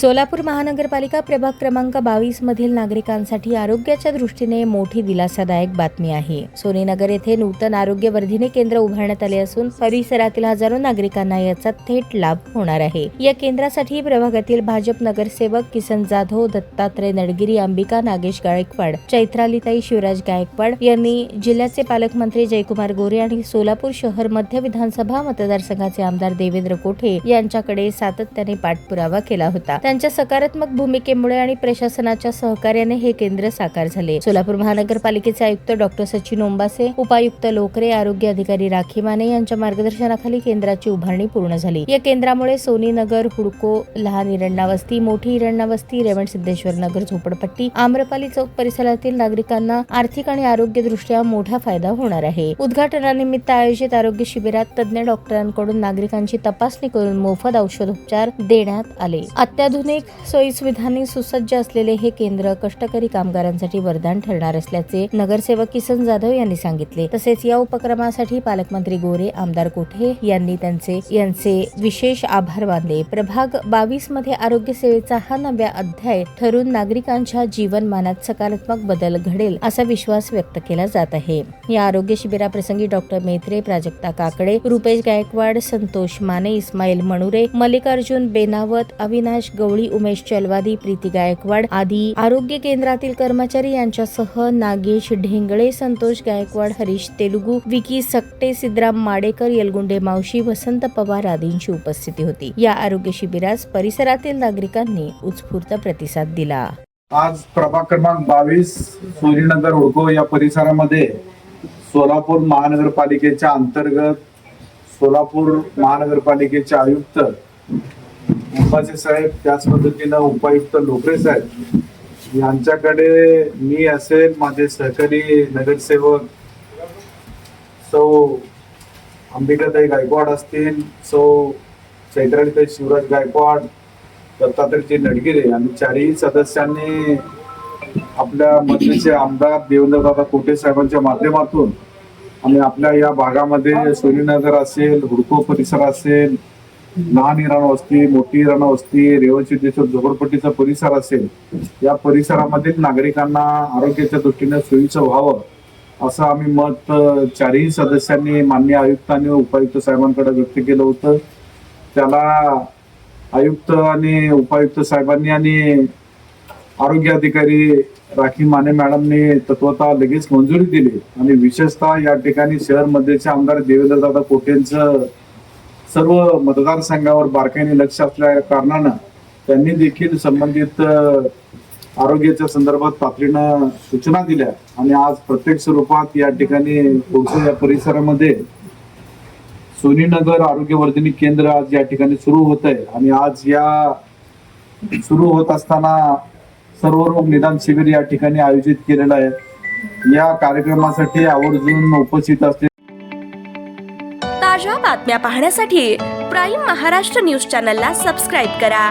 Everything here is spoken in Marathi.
सोलापूर महानगरपालिका प्रभाग क्रमांक 22 मधील नागरिकांसाठी आरोग्याच्या दृष्टीने मोठी दिलासादायक बातमी आहे। सोनीनगर येथे नूतन आरोग्यवर्धिनी केंद्र उभारण्यात आले असून परिसरातील हजारो नागरिकांना याचा थेट लाभ होणार आहे। या केंद्रासाठी प्रभागातील भाजप नगरसेवक किसन जाधव, दत्तात्रय नडगिरी, अंबिका नागेश गायकवाड, चैत्रालीताई शिवराज गायकवाड यांनी जिल्ह्याचे पालकमंत्री जयकुमार गोरे आणि सोलापूर शहर मध्य विधानसभा मतदारसंघाचे आमदार देवेंद्र कोठे यांच्याकडे सातत्याने पाठपुरावा केला होता। त्यांच्या सकारात्मक भूमिकेमुळे आणि प्रशासनाच्या सहकार्याने हे केंद्र साकार झाले। सोलापूर महानगरपालिकेचे आयुक्त डॉक्टर सचिन ओंबासे, उपायुक्त लोकरे, आरोग्य अधिकारी राखी माने यांच्या मार्गदर्शनाखाली केंद्राची उभारणी पूर्ण झाली। या केंद्रामुळे सोनीनगर, हुडको, लहान इरण्णा वस्ती, मोठी इरण्णा वस्ती, रेवणसिद्धेश्वर नगर झोपडपट्टी, आम्रपाली चौक परिसरातील नागरिकांना आर्थिक आणि आरोग्यदृष्ट्या मोठा फायदा होणार आहे। उद्घाटनानिमित्त आयोजित आरोग्य शिबिरात तज्ञ डॉक्टरांकडून नागरिकांची तपासणी करून मोफत औषधोपचार देण्यात आले। अत्याधुनिक सोयीसुविधांनी सुसज्ज असलेले हे केंद्र कष्टकरी कामगारांसाठी वरदान ठरणार असल्याचे नगरसेवक किसन जाधव यांनी सांगितले। तसेच या उपक्रमासाठी पालकमंत्री गोरे, आमदार कोठे यांनी यांचे विशेष आभार मानले। प्रभाग 22 मध्ये आरोग्य सेवेचा हा नवा अध्याय ठरून नागरिकांच्या जीवनमानात सकारात्मक बदल घडेल असा विश्वास व्यक्त केला जात आहे। या आरोग्य शिबिराप्रसंगी डॉक्टर मेत्रे, प्राजक्ता काकडे, रुपेश गायकवाड, संतोष माने, इस्माईल मणुरे, मल्लिकार्जुन बेनावत, अविनाश गवळी, उमेश चलवादी, प्रीती गायकवाड आदी आरोग्य केंद्रातील कर्मचारी यांच्यासह नागेश ढेंगळे, संतोष गायकवाड, हरीश तेलुगू, विकी सकटे, सिद्धराम माडेकर, येलगुंडे मावशी, वसंत पवार आदींची उपस्थिती होती। या आरोग्य शिबिरास परिसरातील नागरिकांनी उत्स्फूर्त प्रतिसाद दिला। आज प्रभाग क्रमांक 22 सोनीनगर, हुडको या परिसरामध्ये सोलापूर महानगरपालिकेच्या अंतर्गत सोलापूर महानगरपालिकेचे आयुक्त ओंबासे साहेब, त्याच पद्धतीनं उपायुक्त लोकरे साहेब यांच्याकडे मी असेल, माझे सहकारी नगरसेवक सौ अंबिकाताई गायकवाड असतील, सौ चैत्रालीताई शिवराज गायकवाड, दत्तात्रय नडगिरे आणि चारही सदस्यांनी आपल्या मधलेचे आमदार देवेंद्रदादा कोठे साहेबांच्या माध्यमातून आणि आपल्या या भागामध्ये सोनीनगर असेल, हुडको परिसर असेल, लहान इराणा वस्ती, मोठी इराणा वस्ती, रेवणसिद्धेश्वर झोपडपट्टीचा परिसर असेल, या परिसरामधील नागरिकांना आरोग्याच्या दृष्टीने सोयीचं व्हावं असं आम्ही मत चारही सदस्यांनी माननीय आयुक्त आणि उपायुक्त साहेबांकडे व्यक्त केलं होतं। त्याला आयुक्त आणि उपायुक्त साहेबांनी आणि आरोग्य अधिकारी राखी माने मॅडमने तत्वतः लगेच मंजुरी दिली आणि विशेषतः या ठिकाणी शहर मध्येचे आमदार देवेंद्रदादा कोठेंचं सर्व मतदारसंघावर बारकाईने लक्ष असल्या कारणानं त्यांनी देखील संबंधित आरोग्याच्या संदर्भात तातडीनं सूचना दिल्या आणि आज प्रत्यक्ष स्वरूपात या ठिकाणी या परिसरामध्ये सोनीनगर आरोग्यवर्धिनी केंद्र आज या ठिकाणी सुरू होत आहे आणि आज या सुरू होत असताना सर्वरोग निदान शिबिर या ठिकाणी आयोजित केलेलं आहे। या कार्यक्रमासाठी आवर्जून उपस्थित असले ताज्या बातम्या पाहण्यासाठी प्राईम महाराष्ट्र न्यूज चॅनलला सबस्क्राईब करा।